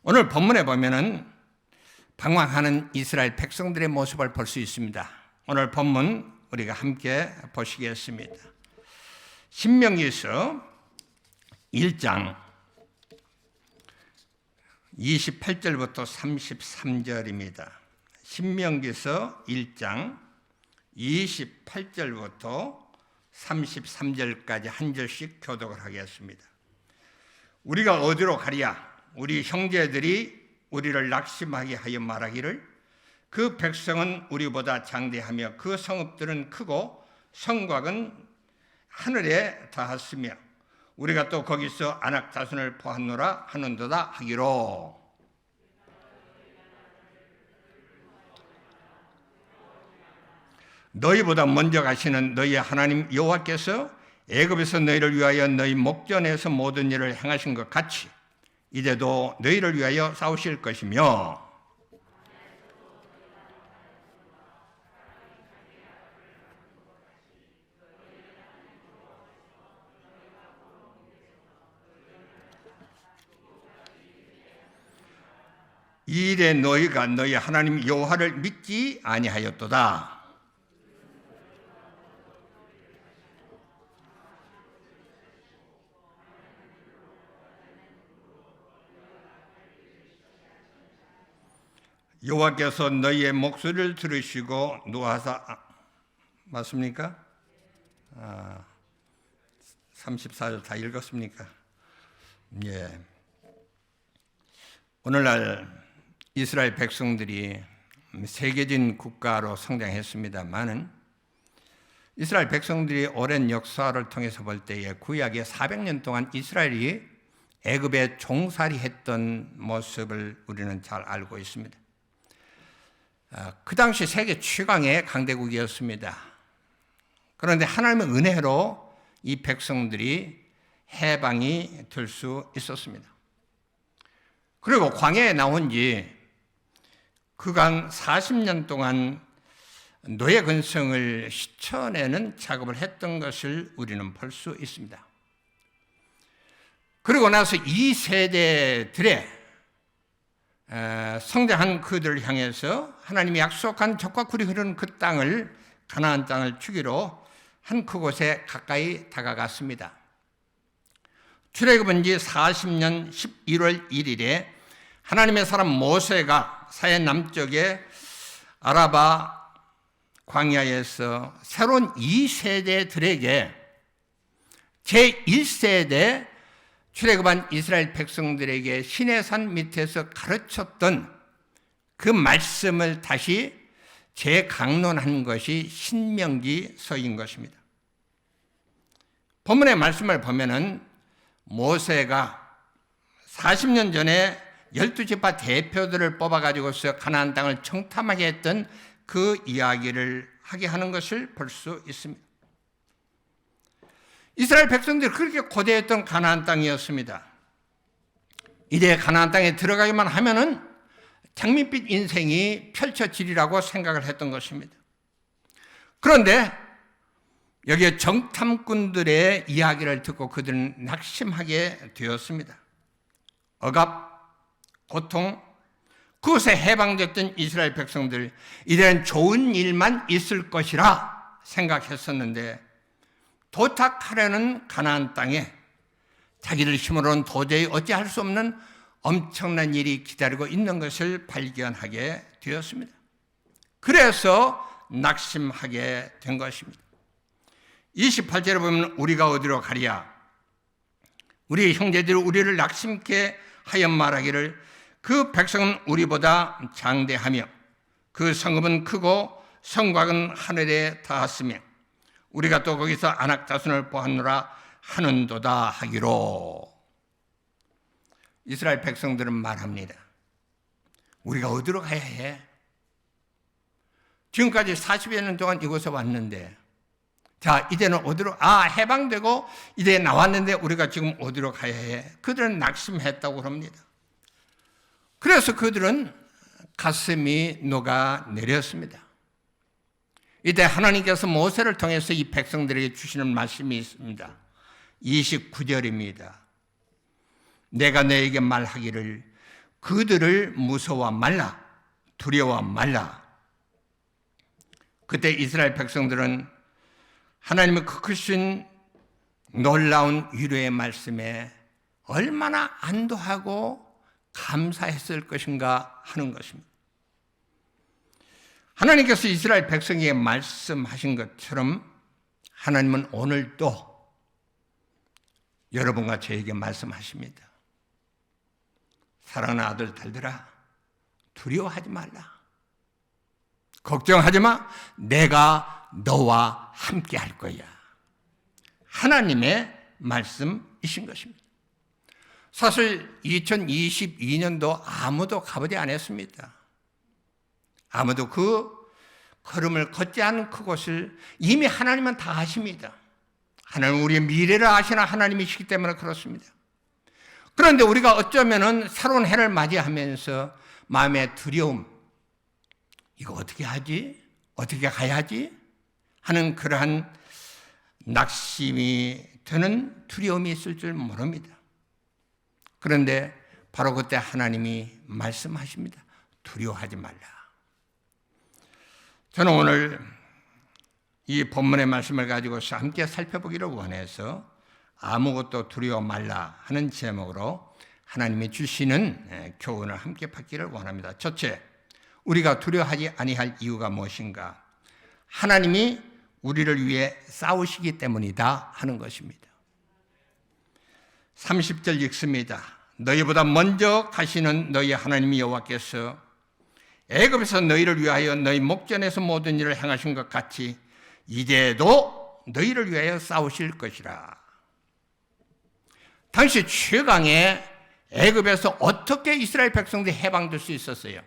오늘 본문에 보면은 방황하는 이스라엘 백성들의 모습을 볼 수 있습니다. 오늘 본문 우리가 함께 보시겠습니다. 신명기서 1장 28절부터 33절입니다. 신명기서 1장 28절부터 33절까지 한 절씩 교독을 하겠습니다. 우리가 어디로 가랴? 우리 형제들이 우리를 낙심하게 하여 말하기를 그 백성은 우리보다 장대하며 그 성읍들은 크고 성곽은 하늘에 닿았으며 우리가 또 거기서 안악자손을 보았노라 하는도다 하기로. 너희보다 먼저 가시는 너희의 하나님 여호와께서 애굽에서 너희를 위하여 너희 목전에서 모든 일을 행하신 것 같이 이제도 너희를 위하여 싸우실 것이며 이 일에 너희가 너희 하나님 여호와를 믿지 아니하였도다. 여호와께서 너희의 목소리를 들으시고 노하사 맞습니까? 34절 다 읽었습니까? 예. 오늘날 이스라엘 백성들이 세계적인 국가로 성장했습니다만은 이스라엘 백성들이 오랜 역사를 통해서 볼 때에 구약에 400년 동안 이스라엘이 애굽에 종살이했던 모습을 우리는 잘 알고 있습니다. 그 당시 세계 최강의 강대국이었습니다. 그런데 하나님의 은혜로 이 백성들이 해방이 될 수 있었습니다. 그리고 광야에 나온 지 그간 40년 동안 노예 근성을 씻어내는 작업을 했던 것을 우리는 볼 수 있습니다. 그리고 나서 이 세대들의 성장한 그들을 향해서 하나님이 약속한 젖과 꿀이 흐르는 그 땅을 가나안 땅을 주기로 한 그곳에 가까이 다가갔습니다. 출애굽은 지 40년 11월 1일에 하나님의 사람 모세가 사해 남쪽의 아라바 광야에서 새로운 2세대들에게 제1세대 출애굽한 이스라엘 백성들에게 시내산 밑에서 가르쳤던 그 말씀을 다시 재강론한 것이 신명기서인 것입니다. 본문의 말씀을 보면은 모세가 40년 전에 12지파 대표들을 뽑아가지고서 가나안 땅을 청탐하게 했던 그 이야기를 하게 하는 것을 볼 수 있습니다. 이스라엘 백성들이 그렇게 고대했던 가나안 땅이었습니다. 이제 가나안 땅에 들어가기만 하면은 장밋빛 인생이 펼쳐지리라고 생각을 했던 것입니다. 그런데 여기에 정탐꾼들의 이야기를 듣고 그들은 낙심하게 되었습니다. 억압, 고통, 그것에 해방됐던 이스라엘 백성들, 이제는 좋은 일만 있을 것이라 생각했었는데 도착하려는 가나안 땅에 자기들 힘으로는 도저히 어찌할 수 없는 엄청난 일이 기다리고 있는 것을 발견하게 되었습니다. 그래서 낙심하게 된 것입니다. 28절에 보면 우리가 어디로 가랴? 우리 형제들이 우리를 낙심케 하여 말하기를 그 백성은 우리보다 장대하며 그 성읍은 크고 성곽은 하늘에 닿았으며 우리가 또 거기서 안악자손을 보았노라 하는도다 하기로. 이스라엘 백성들은 말합니다. 우리가 어디로 가야 해? 지금까지 40여 년 동안 이곳에 왔는데 자 이제는 어디로 해방되고 이제 나왔는데 우리가 지금 어디로 가야 해? 그들은 낙심했다고 합니다. 그래서 그들은 가슴이 녹아내렸습니다. 이때 하나님께서 모세를 통해서 이 백성들에게 주시는 말씀이 있습니다. 29절입니다. 내가 너에게 말하기를 그들을 무서워 말라, 두려워 말라. 그때 이스라엘 백성들은 하나님의 그 크신 놀라운 위로의 말씀에 얼마나 안도하고 감사했을 것인가 하는 것입니다. 하나님께서 이스라엘 백성에게 말씀하신 것처럼 하나님은 오늘도 여러분과 저에게 말씀하십니다. 사랑하는 아들, 딸들아, 두려워하지 말라. 걱정하지 마. 내가 너와 함께 할 거야. 하나님의 말씀이신 것입니다. 사실 2022년도 아무도 가보지 않았습니다. 아무도 그 걸음을 걷지 않은 그곳을 이미 하나님은 다 아십니다. 하나님은 우리의 미래를 아시는 하나님이시기 때문에 그렇습니다. 그런데 우리가 어쩌면은 새로운 해를 맞이하면서 마음의 두려움, 이거 어떻게 하지? 어떻게 가야지? 하는 그러한 낙심이 드는 두려움이 있을 줄 모릅니다. 그런데 바로 그때 하나님이 말씀하십니다. 두려워하지 말라. 저는 오늘 이 본문의 말씀을 가지고서 함께 살펴보기를 원해서 아무것도 두려워 말라 하는 제목으로 하나님이 주시는 교훈을 함께 받기를 원합니다. 첫째, 우리가 두려워하지 아니할 이유가 무엇인가? 하나님이 우리를 위해 싸우시기 때문이다 하는 것입니다. 30절 읽습니다. 너희보다 먼저 가시는 너희 하나님 여호와께서 애굽에서 너희를 위하여 너희 목전에서 모든 일을 행하신 것 같이 이제도 너희를 위하여 싸우실 것이라. 당시 최강의 애굽에서 어떻게 이스라엘 백성들이 해방될 수 있었어요?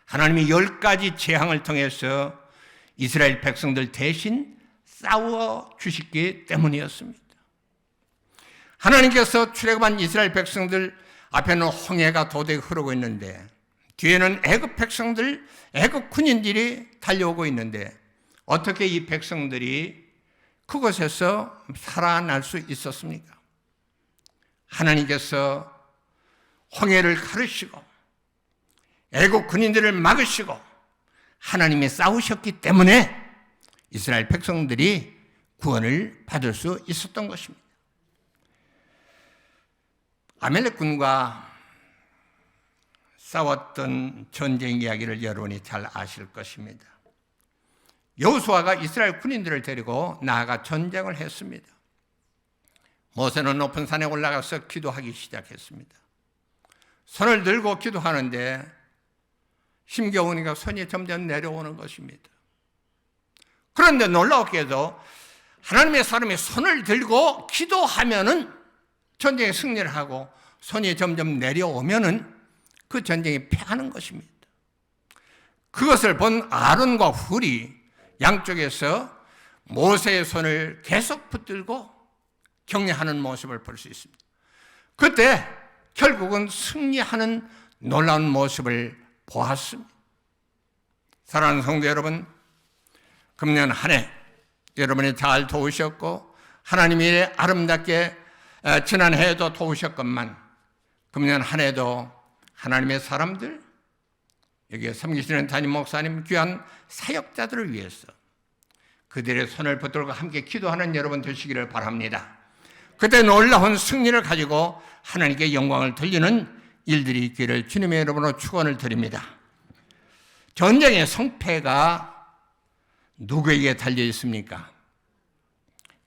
하나님이 10가지 재앙을 통해서 이스라엘 백성들 대신 싸워 주시기 때문이었습니다. 하나님께서 출애굽한 이스라엘 백성들 앞에는 홍해가 도대히 흐르고 있는데 뒤에는 애굽 백성들, 애굽 군인들이 달려오고 있는데 어떻게 이 백성들이 그곳에서 살아날 수 있었습니까? 하나님께서 홍해를 가르시고 애국 군인들을 막으시고 하나님이 싸우셨기 때문에 이스라엘 백성들이 구원을 받을 수 있었던 것입니다. 아멜렉 군과 싸웠던 전쟁 이야기를 여러분이 잘 아실 것입니다. 여호수아가 이스라엘 군인들을 데리고 나아가 전쟁을 했습니다. 모세는 높은 산에 올라가서 기도하기 시작했습니다. 손을 들고 기도하는데 힘겨우니까 손이 점점 내려오는 것입니다. 그런데 놀랍게도 하나님의 사람이 손을 들고 기도하면은 전쟁에 승리를 하고 손이 점점 내려오면은 그 전쟁이 패하는 것입니다. 그것을 본 아론과 훌이 양쪽에서 모세의 손을 계속 붙들고 격려하는 모습을 볼 수 있습니다. 그때 결국은 승리하는 놀라운 모습을 보았습니다. 사랑하는 성도 여러분, 금년 한 해 여러분이 잘 도우셨고 하나님이 아름답게 지난 해에도 도우셨건만 금년 한 해도 하나님의 사람들, 여기에 섬기시는 담임 목사님, 귀한 사역자들을 위해서 그들의 손을 붙들고 함께 기도하는 여러분 되시기를 바랍니다. 그때 놀라운 승리를 가지고 하나님께 영광을 돌리는 일들이 있기를 주님의 이름으로 축원을 드립니다. 전쟁의 성패가 누구에게 달려 있습니까?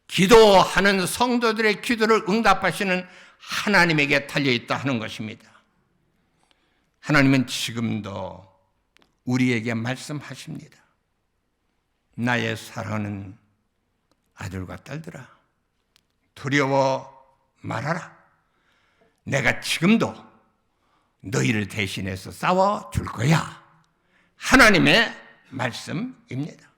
기도하는 성도들의 기도를 응답하시는 하나님에게 달려 있다 하는 것입니다. 하나님은 지금도 우리에게 말씀하십니다. 나의 사랑하는 아들과 딸들아, 두려워 말아라. 내가 지금도 너희를 대신해서 싸워줄 거야. 하나님의 말씀입니다.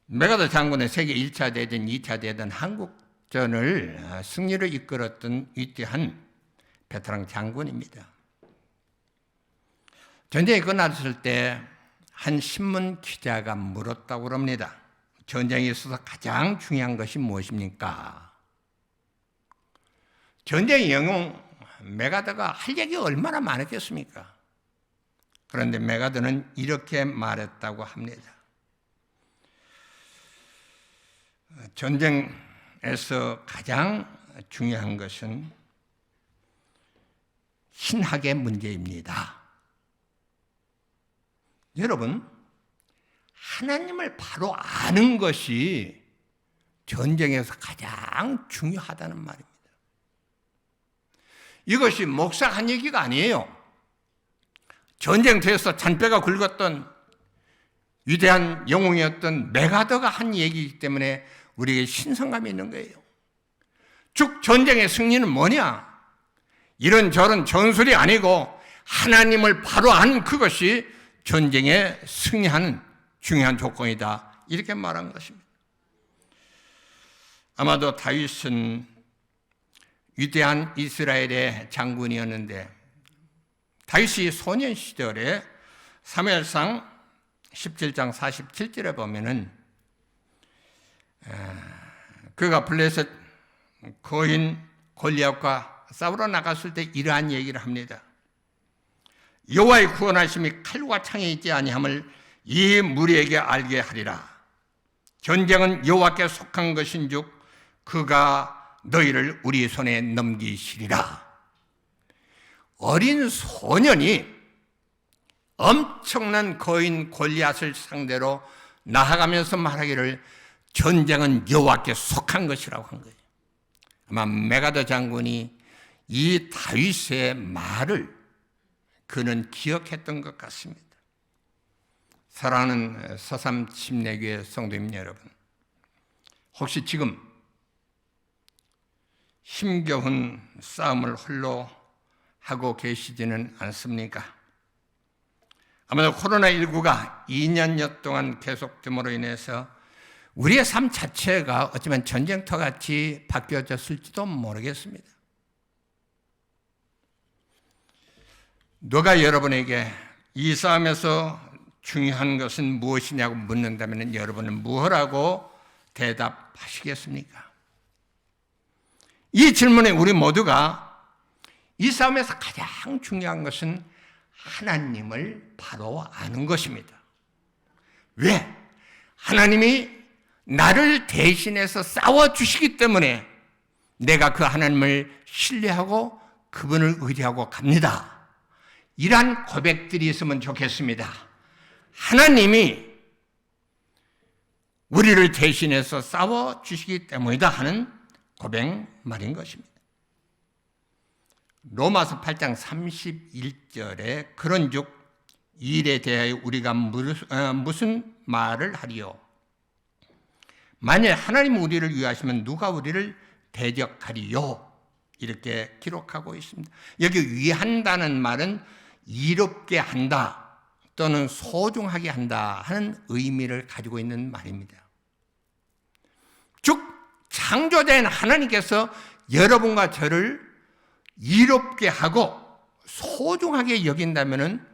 메가더 장군의 세계 1차 대전, 2차 대전 한국전을 승리로 이끌었던 위대한 베테랑 장군입니다. 전쟁이 끝났을 때 한 신문 기자가 물었다고 그럽니다. 전쟁에 있어서 가장 중요한 것이 무엇입니까? 전쟁의 영웅 메가더가 할 얘기가 얼마나 많았겠습니까? 그런데 메가더는 이렇게 말했다고 합니다. 전쟁에서 가장 중요한 것은 신학의 문제입니다. 여러분, 하나님을 바로 아는 것이 전쟁에서 가장 중요하다는 말입니다. 이것이 목사가 한 얘기가 아니에요. 전쟁터에서 잔뼈가 굵었던 위대한 영웅이었던 메가더가 한 얘기이기 때문에 우리에게 신선감이 있는 거예요. 즉 전쟁의 승리는 뭐냐? 이런저런 전술이 아니고 하나님을 바로 아는 그것이 전쟁에 승리하는 중요한 조건이다. 이렇게 말한 것입니다. 아마도 다윗은 위대한 이스라엘의 장군이었는데 다윗이 소년 시절에 사무엘상 17장 47절에 보면은 그가 블레셋 거인 골리앗과 싸우러 나갔을 때 이러한 얘기를 합니다. 여호와의 구원하심이 칼과 창에 있지 아니함을 이 무리에게 알게 하리라. 전쟁은 여호와께 속한 것인즉 그가 너희를 우리 손에 넘기시리라. 어린 소년이 엄청난 거인 골리앗을 상대로 나아가면서 말하기를 전쟁은 여호와께 속한 것이라고 한 거예요. 아마 메가더 장군이 이 다윗의 말을 그는 기억했던 것 같습니다. 사랑하는 서삼 침례교회 성도님 여러분, 혹시 지금 힘겨운 싸움을 홀로 하고 계시지는 않습니까? 아마도 코로나19가 2년여 동안 계속됨으로 인해서 우리의 삶 자체가 어쩌면 전쟁터같이 바뀌어졌을지도 모르겠습니다. 누가 여러분에게 이 싸움에서 중요한 것은 무엇이냐고 묻는다면 여러분은 무엇이라고 대답하시겠습니까? 이 질문에 우리 모두가 이 싸움에서 가장 중요한 것은 하나님을 바로 아는 것입니다. 왜? 하나님이 나를 대신해서 싸워주시기 때문에 내가 그 하나님을 신뢰하고 그분을 의지하고 갑니다. 이러한 고백들이 있으면 좋겠습니다. 하나님이 우리를 대신해서 싸워주시기 때문이다 하는 고백 말인 것입니다. 로마서 8장 31절에 그런즉 일에 대하여 우리가 무슨 말을 하리요? 만일 하나님 우리를 위하시면 누가 우리를 대적하리요? 이렇게 기록하고 있습니다. 여기 위한다는 말은 이롭게 한다 또는 소중하게 한다 하는 의미를 가지고 있는 말입니다. 즉 창조자인 하나님께서 여러분과 저를 이롭게 하고 소중하게 여긴다면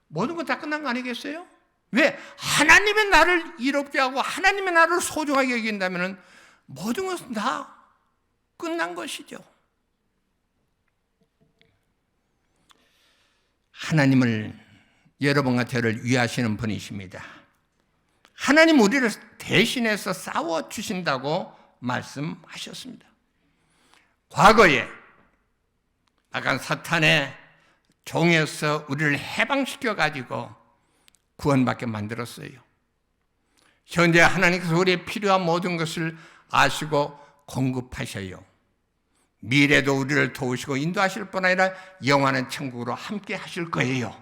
모든 것 다 끝난 거 아니겠어요? 왜? 하나님의 나를 이롭게 하고 하나님의 나를 소중하게 여긴다면 모든 것은 다 끝난 것이죠. 하나님을 여러분과 저를 위하시는 분이십니다. 하나님 우리를 대신해서 싸워주신다고 말씀하셨습니다. 과거에 약간 사탄의 종에서 우리를 해방시켜가지고 구원받게 만들었어요. 현재 하나님께서 우리의 필요한 모든 것을 아시고 공급하셔요. 미래도 우리를 도우시고 인도하실 뿐 아니라 영원한 천국으로 함께 하실 거예요.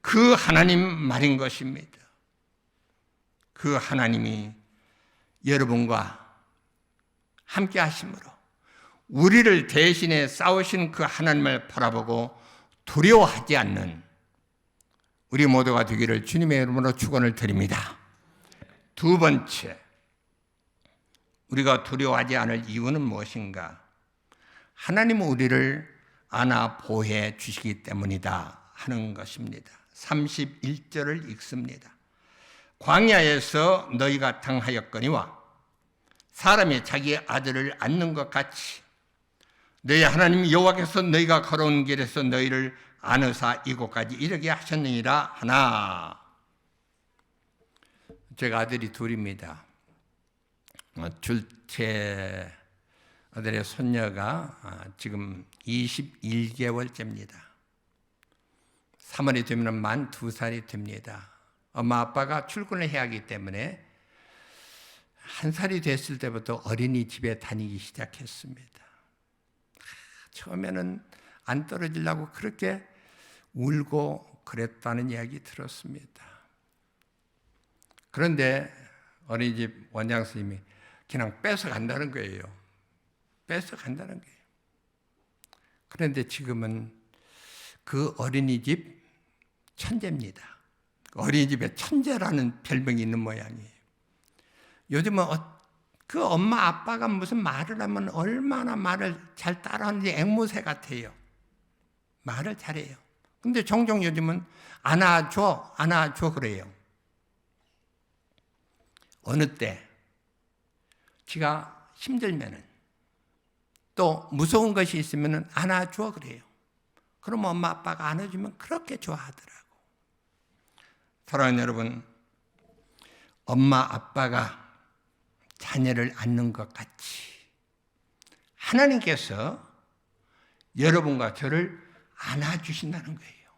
그 하나님 말인 것입니다. 그 하나님이 여러분과 함께 하심으로 우리를 대신해 싸우신 그 하나님을 바라보고 두려워하지 않는 우리 모두가 되기를 주님의 이름으로 축원을 드립니다. 두 번째, 우리가 두려워하지 않을 이유는 무엇인가? 하나님은 우리를 안아 보호해 주시기 때문이다 하는 것입니다. 31절을 읽습니다. 광야에서 너희가 당하였거니와 사람이 자기 아들을 안는 것 같이 너희 하나님 여호와께서 너희가 걸어온 길에서 너희를 안으사 이곳까지 이르게 하셨느니라 하나. 제가 아들이 둘입니다. 둘째 아들의 손녀가 지금 21개월째입니다. 3월이 되면 만 2살이 됩니다. 엄마 아빠가 출근을 해야 하기 때문에 1살이 됐을 때부터 어린이집에 다니기 시작했습니다. 처음에는 안 떨어지려고 그렇게 울고 그랬다는 이야기 들었습니다. 그런데 어린이집 원장 선생님이 그냥 뺏어간다는 거예요. 뺏어간다는 거예요. 그런데 지금은 그 어린이집 천재입니다. 어린이집에 천재라는 별명이 있는 모양이에요. 요즘은 그 엄마 아빠가 무슨 말을 하면 얼마나 말을 잘 따라하는지 앵무새 같아요. 말을 잘해요. 근데 종종 요즘은 안아줘 그래요. 어느 때 지가 힘들면은 또 무서운 것이 있으면은 안아줘 그래요. 그러면 엄마 아빠가 안아주면 그렇게 좋아하더라고. 사랑하는 여러분, 엄마 아빠가 자녀를 안는 것 같이 하나님께서 여러분과 저를 안아주신다는 거예요.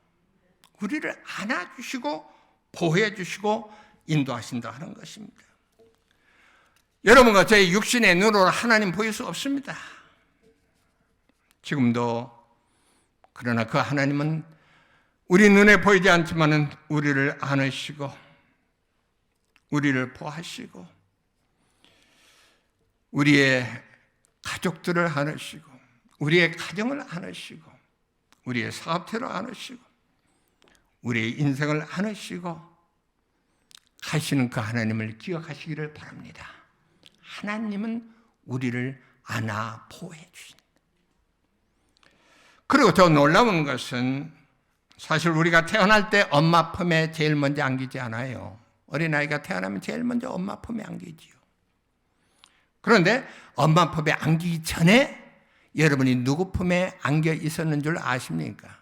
우리를 안아주시고 보호해주시고 인도하신다 하는 것입니다. 여러분과 저의 육신의 눈으로 하나님 보일 수 없습니다. 지금도. 그러나 그 하나님은 우리 눈에 보이지 않지만은 우리를 안으시고 우리를 보호하시고 우리의 가족들을 안으시고 우리의 가정을 안으시고 우리의 사업체를 안으시고 우리의 인생을 안으시고 가시는 그 하나님을 기억하시기를 바랍니다. 하나님은 우리를 안아 보호해 주신다. 그리고 더 놀라운 것은 사실 우리가 태어날 때 엄마 품에 제일 먼저 안기지 않아요. 어린아이가 태어나면 제일 먼저 엄마 품에 안기지요. 그런데 엄마 품에 안기기 전에 여러분이 누구 품에 안겨 있었는 줄 아십니까?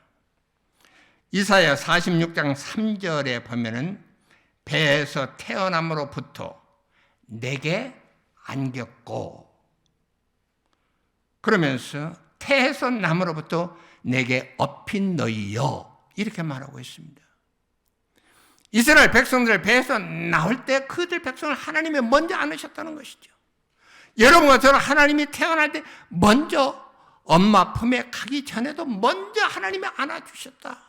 이사야 46장 3절에 보면은 배에서 태어남으로부터 내게 안겼고 그러면서 태에서 남으로부터 내게 업힌 너희여 이렇게 말하고 있습니다. 이스라엘 백성들 배에서 나올 때 그들 백성을 하나님이 먼저 안으셨다는 것이죠. 여러분과 저는 하나님이 태어날 때 먼저 엄마 품에 가기 전에도 먼저 하나님이 안아주셨다.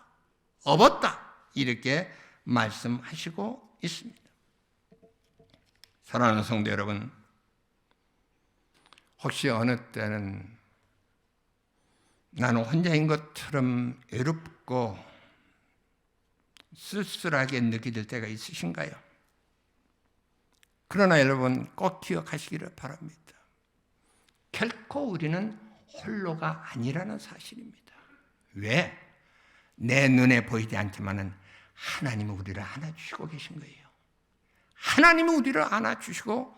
업었다. 이렇게 말씀하시고 있습니다. 사랑하는 성도 여러분, 혹시 어느 때는 나는 혼자인 것처럼 외롭고 쓸쓸하게 느낄 때가 있으신가요? 그러나 여러분 꼭 기억하시기를 바랍니다. 결코 우리는 홀로가 아니라는 사실입니다. 왜? 내 눈에 보이지 않지만은 하나님이 우리를 안아주시고 계신 거예요. 하나님이 우리를 안아주시고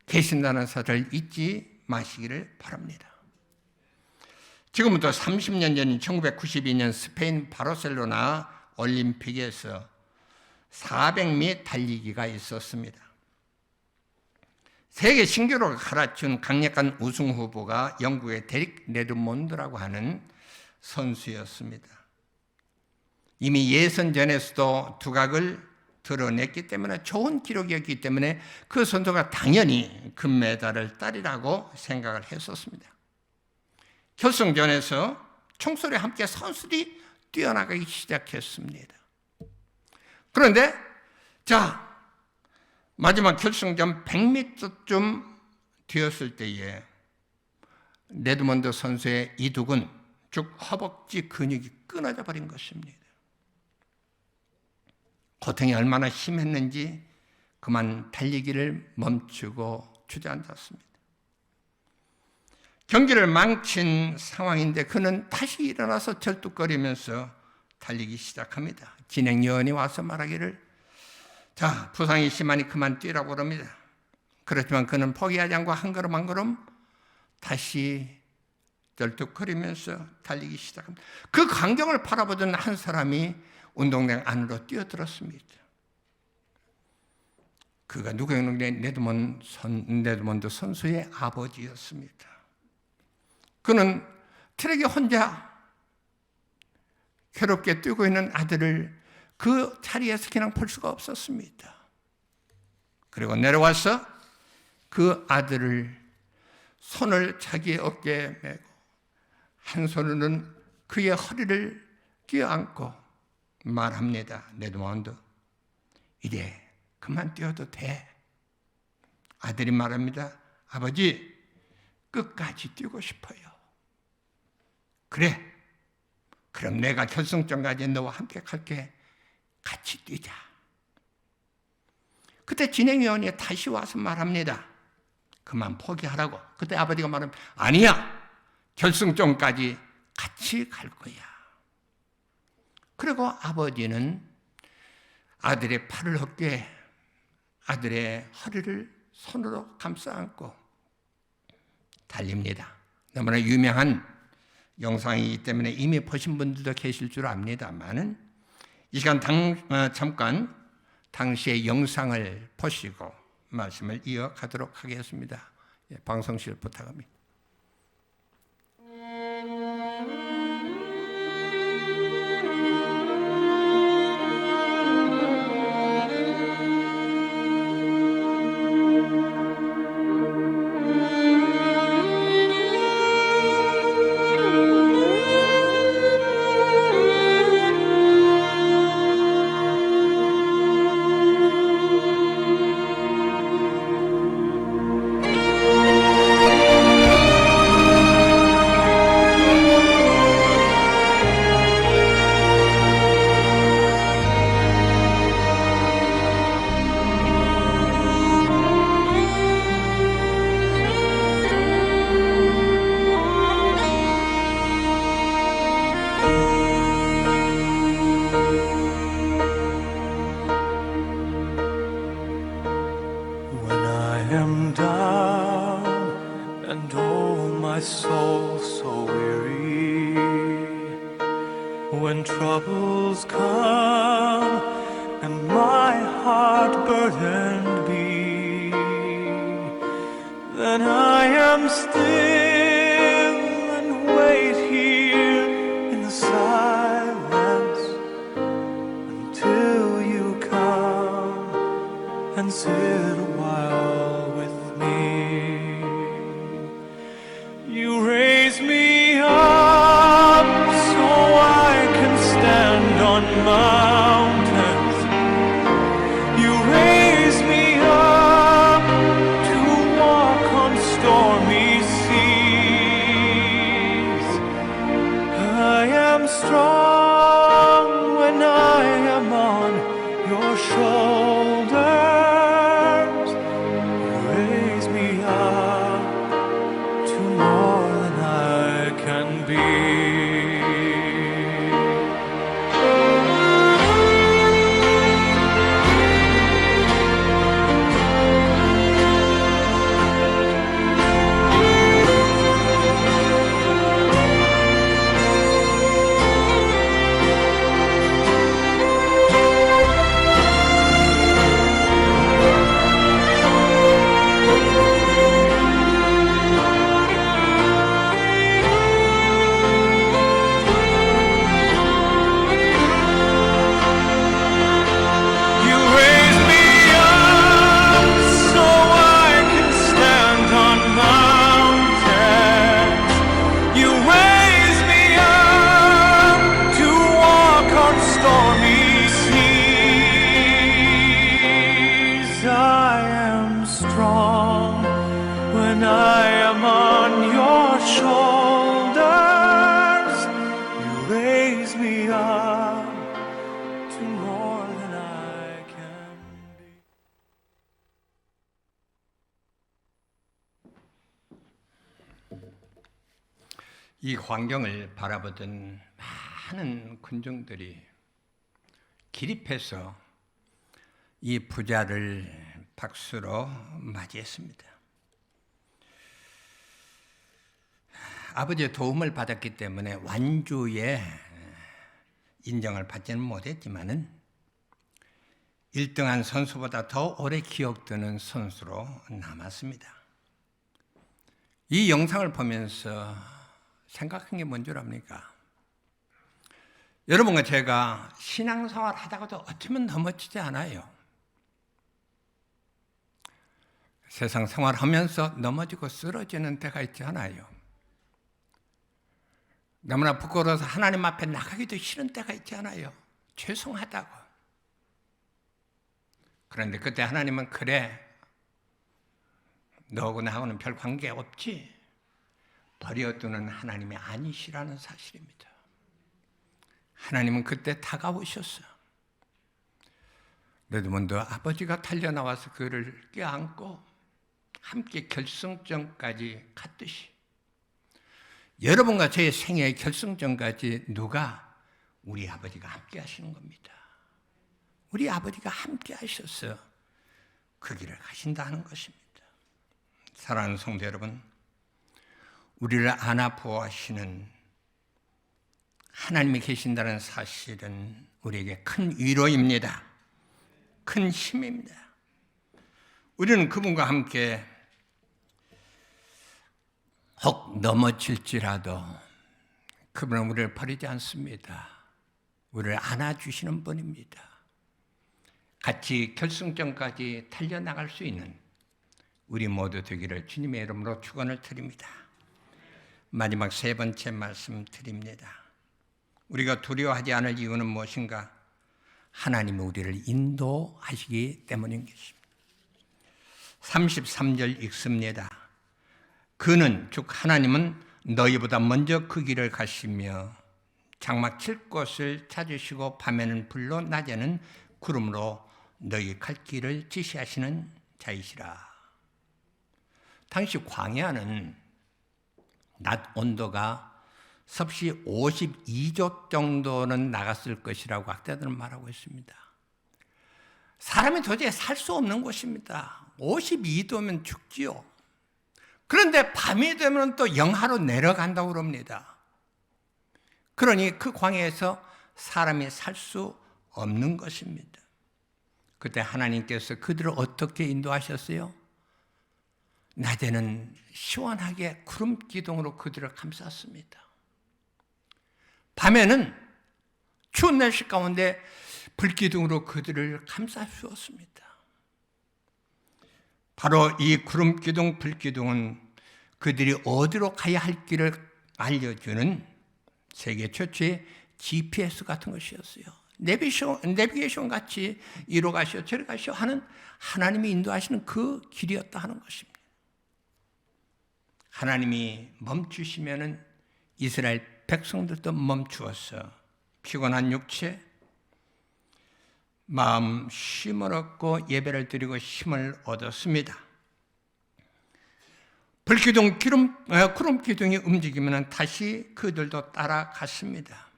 계신다는 사실을 잊지 마시기를 바랍니다. 지금부터 30년 전인 1992년 스페인 바르셀로나 올림픽에서 400미 달리기가 있었습니다. 세계 신기록을 갈아치운 강력한 우승 후보가 영국의 데릭 레드몬드라고 하는 선수였습니다. 이미 예선전에서도 두각을 드러냈기 때문에 좋은 기록이었기 때문에 그 선수가 당연히 금메달을 따리라고 생각을 했었습니다. 결승전에서 총소리와 함께 선수들이 뛰어나가기 시작했습니다. 그런데 마지막 결승전 100m쯤 되었을 때에 레드몬드 선수의 이두근, 즉 허벅지 근육이 끊어져 버린 것입니다. 고통이 얼마나 심했는지 그만 달리기를 멈추고 주저앉았습니다. 경기를 망친 상황인데 그는 다시 일어나서 절뚝거리면서 달리기 시작합니다. 진행요원이 와서 말하기를 부상이 심하니 그만 뛰라고 그럽니다. 그렇지만 그는 포기하지 않고 한 걸음 한 걸음 다시 떨뚝거리면서 달리기 시작합니다. 그 광경을 바라보던 한 사람이 운동장 안으로 뛰어들었습니다. 그가 누구였는데 네드몬드 선수의 아버지였습니다. 그는 트랙에 혼자 괴롭게 뛰고 있는 아들을 그 자리에서 그냥 볼 수가 없었습니다. 그리고 내려와서 그 아들을 손을 자기의 어깨에 메고 한 손으로는 그의 허리를 껴안고 말합니다. 네드몬드, 이제 그만 뛰어도 돼. 아들이 말합니다. 아버지, 끝까지 뛰고 싶어요. 그래, 그럼 내가 결승점까지 너와 함께 갈게. 같이 뛰자. 그때 진행위원이 다시 와서 말합니다. 그만 포기하라고. 그때 아버지가 말합니다. 아니야, 결승점까지 같이 갈 거야. 그리고 아버지는 아들의 팔을 어깨에 아들의 허리를 손으로 감싸 안고 달립니다. 너무나 유명한 영상이기 때문에 이미 보신 분들도 계실 줄 압니다만은 이 시간 잠깐 당시의 영상을 보시고 말씀을 이어가도록 하겠습니다. 방송실 부탁합니다. 이 광경을 바라보던 많은 군중들이 기립해서 이 부자를 박수로 맞이했습니다. 아버지의 도움을 받았기 때문에 완주의 인정을 받지는 못했지만은 1등한 선수보다 더 오래 기억되는 선수로 남았습니다. 이 영상을 보면서 생각한 게 뭔 줄 압니까? 여러분과 제가 신앙생활 하다가도 어쩌면 넘어지지 않아요. 세상 생활하면서 넘어지고 쓰러지는 때가 있지 않아요. 너무나 부끄러워서 하나님 앞에 나가기도 싫은 때가 있지 않아요. 죄송하다고. 그런데 그때 하나님은 그래, 너하고 나하고는 별 관계 없지. 버려두는 하나님이 아니시라는 사실입니다. 하나님은 그때 다가오셨어요. 레드몬드 아버지가 달려나와서 그를 껴안고 함께 결승전까지 갔듯이 여러분과 제 생애의 결승전까지 누가? 우리 아버지가 함께 하시는 겁니다. 우리 아버지가 함께 하셔서 그 길을 가신다는 것입니다. 사랑하는 성도 여러분, 우리를 안아 보호하시는 하나님이 계신다는 사실은 우리에게 큰 위로입니다. 큰 힘입니다. 우리는 그분과 함께 혹 넘어질지라도 그분은 우리를 버리지 않습니다. 우리를 안아주시는 분입니다. 같이 결승전까지 달려나갈 수 있는 우리 모두 되기를 주님의 이름으로 축원을 드립니다. 마지막 세 번째 말씀 드립니다. 우리가 두려워하지 않을 이유는 무엇인가? 하나님이 우리를 인도하시기 때문인 것입니다. 33절 읽습니다. 그는 즉 하나님은 너희보다 먼저 그 길을 가시며 장막 칠 곳을 찾으시고 밤에는 불로 낮에는 구름으로 너희 갈 길을 지시하시는 자이시라. 당시 광야는 낮 온도가 섭씨 52도 정도는 나갔을 것이라고 학자들은 말하고 있습니다. 사람이 도저히 살 수 없는 곳입니다. 52도면 죽지요. 그런데 밤이 되면 또 영하로 내려간다고 그럽니다. 그러니 그 광야에서 사람이 살 수 없는 것입니다. 그때 하나님께서 그들을 어떻게 인도하셨어요? 낮에는 시원하게 구름 기둥으로 그들을 감쌌습니다. 밤에는 추운 날씨 가운데 불기둥으로 그들을 감싸 주었습니다. 바로 이 구름 기둥, 불기둥은 그들이 어디로 가야 할 길을 알려주는 세계 최초의 GPS 같은 것이었어요. 내비게이션 같이 이로 가시오 저리 가시오 하는 하나님이 인도하시는 그 길이었다 하는 것입니다. 하나님이 멈추시면은 이스라엘 백성들도 멈추어서 피곤한 육체, 마음 쉼을 얻고 예배를 드리고 힘을 얻었습니다. 불기둥, 구름 기둥이 움직이면 다시 그들도 따라갔습니다.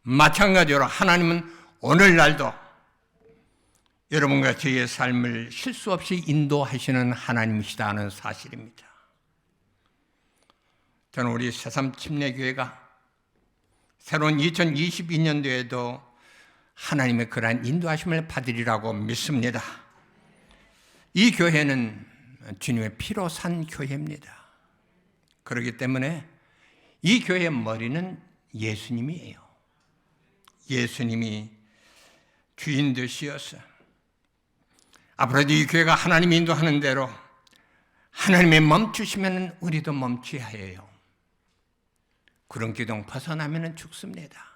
마찬가지로 하나님은 오늘날도 여러분과 저의 삶을 실수 없이 인도하시는 하나님이시다는 사실입니다. 저는 우리 새삼 침례교회가 새로운 2022년도에도 하나님의 그러한 인도하심을 받으리라고 믿습니다. 이 교회는 주님의 피로 산 교회입니다. 그렇기 때문에 이 교회의 머리는 예수님이에요. 예수님이 주인 되시어서 앞으로도 이 교회가 하나님이 인도하는 대로 하나님이 멈추시면 우리도 멈춰야 해요. 구름기둥 벗어나면 죽습니다.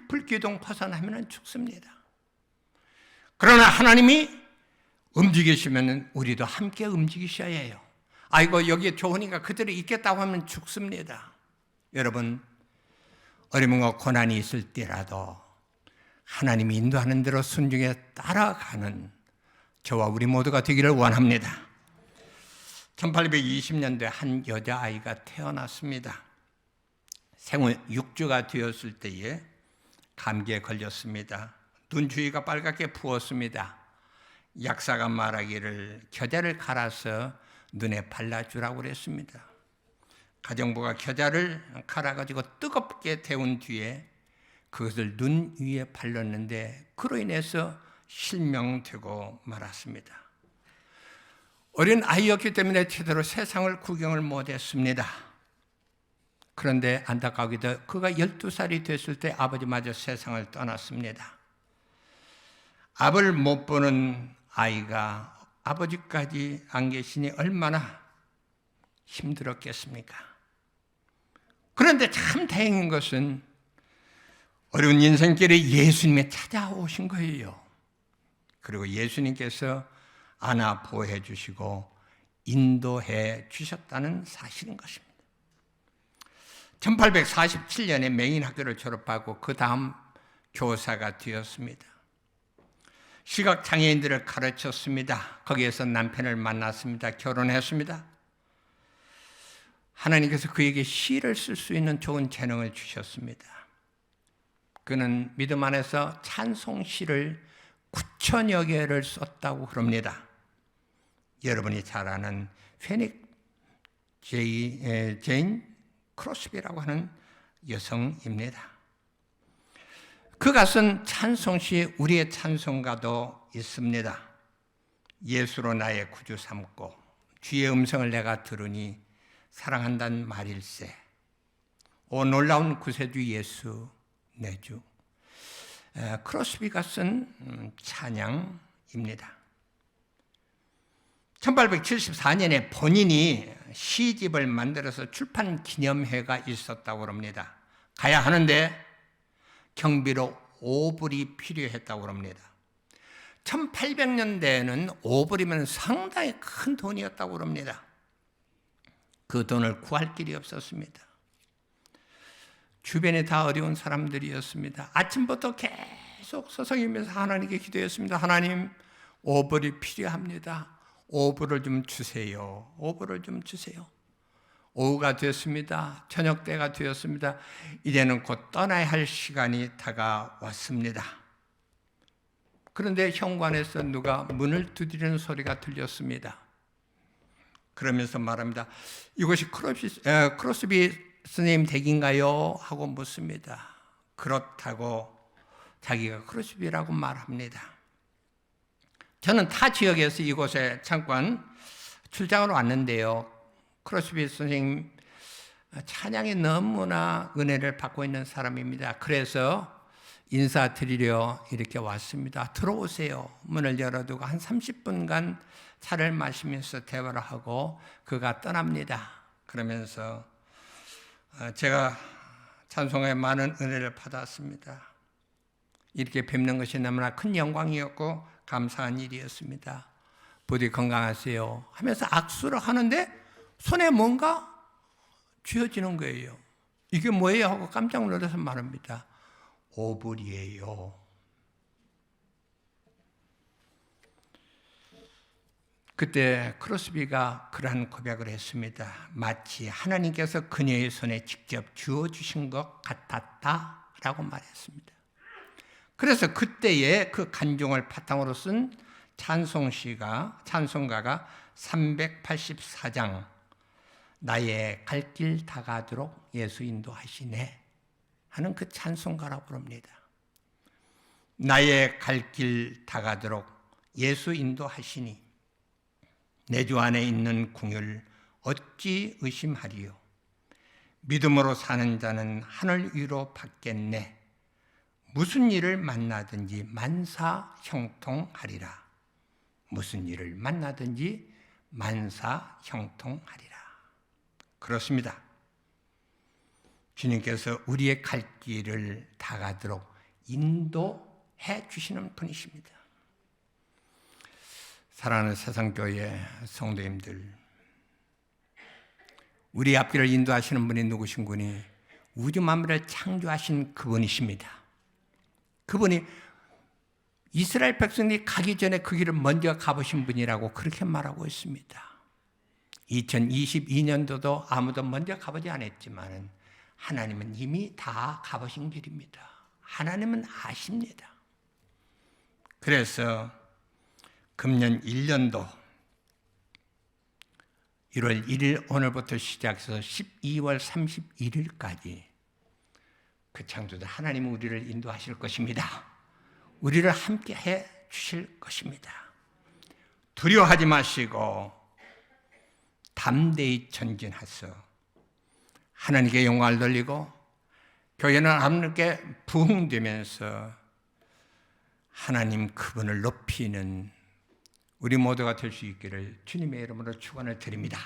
불기둥 벗어나면 죽습니다. 그러나 하나님이 움직이시면 우리도 함께 움직이셔야 해요. 아이고 여기 좋으니까 그들이 있겠다고 하면 죽습니다. 여러분, 어려움과 고난이 있을 때라도 하나님이 인도하는 대로 순종에 따라가는 저와 우리 모두가 되기를 원합니다. 1820년도에 한 여자아이가 태어났습니다. 생후 6주가 되었을 때에 감기에 걸렸습니다. 눈 주위가 빨갛게 부었습니다. 약사가 말하기를 겨자를 갈아서 눈에 발라주라고 그랬습니다. 가정부가 겨자를 갈아가지고 뜨겁게 데운 뒤에 그것을 눈 위에 발랐는데 그로 인해서 실명되고 말았습니다. 어린 아이였기 때문에 제대로 세상을 구경을 못했습니다. 그런데 안타깝게도 그가 12살이 됐을 때 아버지마저 세상을 떠났습니다. 앞을 못 보는 아이가 아버지까지 안 계시니 얼마나 힘들었겠습니까? 그런데 참 다행인 것은 어려운 인생길에 예수님이 찾아오신 거예요. 그리고 예수님께서 안아 보호해 주시고 인도해 주셨다는 사실인 것입니다. 1847년에 맹인학교를 졸업하고 그 다음 교사가 되었습니다. 시각장애인들을 가르쳤습니다. 거기에서 남편을 만났습니다. 결혼했습니다. 하나님께서 그에게 시를 쓸 수 있는 좋은 재능을 주셨습니다. 그는 믿음 안에서 찬송시를 9,000여 개를 썼다고 그럽니다. 여러분이 잘 아는 페닉 제인 크로스비라고 하는 여성입니다. 그가 쓴 찬송시 우리의 찬송가도 있습니다. 예수로 나의 구주 삼고 주의 음성을 내가 들으니 사랑한다는 말일세. 오 놀라운 구세주 예수 내 주. 크로스비가 쓴 찬양입니다. 1874년에 본인이 시집을 만들어서 출판 기념회가 있었다고 합니다. 가야 하는데 경비로 5불이 필요했다고 합니다. 1800년대에는 5불이면 상당히 큰 돈이었다고 합니다. 그 돈을 구할 길이 없었습니다. 주변에 다 어려운 사람들이었습니다. 아침부터 계속 서성이면서 하나님께 기도했습니다. 하나님, 5불이 필요합니다. 5불을 좀 주세요. 5불을 좀 주세요. 오후가 됐습니다. 저녁 때가 되었습니다. 이제는 곧 떠나야 할 시간이 다가왔습니다. 그런데 현관에서 누가 문을 두드리는 소리가 들렸습니다. 그러면서 말합니다. 이것이 크로스비 스님 댁인가요? 하고 묻습니다. 그렇다고 자기가 크로스비라고 말합니다. 저는 타 지역에서 이곳에 잠깐 출장을 왔는데요. 크로스비 선생님 찬양에 너무나 은혜를 받고 있는 사람입니다. 그래서 인사드리려 이렇게 왔습니다. 들어오세요. 문을 열어두고 한 30분간 차를 마시면서 대화를 하고 그가 떠납니다. 그러면서 제가 찬송에 많은 은혜를 받았습니다. 이렇게 뵙는 것이 너무나 큰 영광이었고 감사한 일이었습니다. 부디 건강하세요 하면서 악수를 하는데 손에 뭔가 쥐어지는 거예요. 이게 뭐예요? 하고 깜짝 놀라서 말합니다. 5불이에요. 그때 크로스비가 그러한 고백을 했습니다. 마치 하나님께서 그녀의 손에 직접 주어주신 것 같았다라고 말했습니다. 그래서 그때의 그 간증을 바탕으로 쓴 찬송가가 384장 나의 갈 길 다가도록 예수 인도하시네 하는 그 찬송가라고 합니다. 나의 갈 길 다가도록 예수 인도하시니 내 주 안에 있는 궁율 어찌 의심하리요. 믿음으로 사는 자는 하늘 위로 받겠네. 무슨 일을 만나든지 만사 형통하리라. 무슨 일을 만나든지 만사 형통하리라. 그렇습니다. 주님께서 우리의 갈 길을 다가도록 인도해 주시는 분이십니다. 사랑하는 세상교회 성도님들, 우리 앞길을 인도하시는 분이 누구신 분이 우주 만물을 창조하신 그분이십니다. 그분이 이스라엘 백성들이 가기 전에 그 길을 먼저 가보신 분이라고 그렇게 말하고 있습니다. 2022년도도 아무도 먼저 가보지 않았지만 하나님은 이미 다 가보신 길입니다. 하나님은 아십니다. 그래서 금년 1년도 1월 1일 오늘부터 시작해서 12월 31일까지 그 창조자 하나님은 우리를 인도하실 것입니다. 우리를 함께 해 주실 것입니다. 두려워하지 마시고 담대히 전진하서 하나님께 영광을 돌리고 교회는 함께 부흥되면서 하나님 그분을 높이는 우리 모두가 될 수 있기를 주님의 이름으로 축원을 드립니다.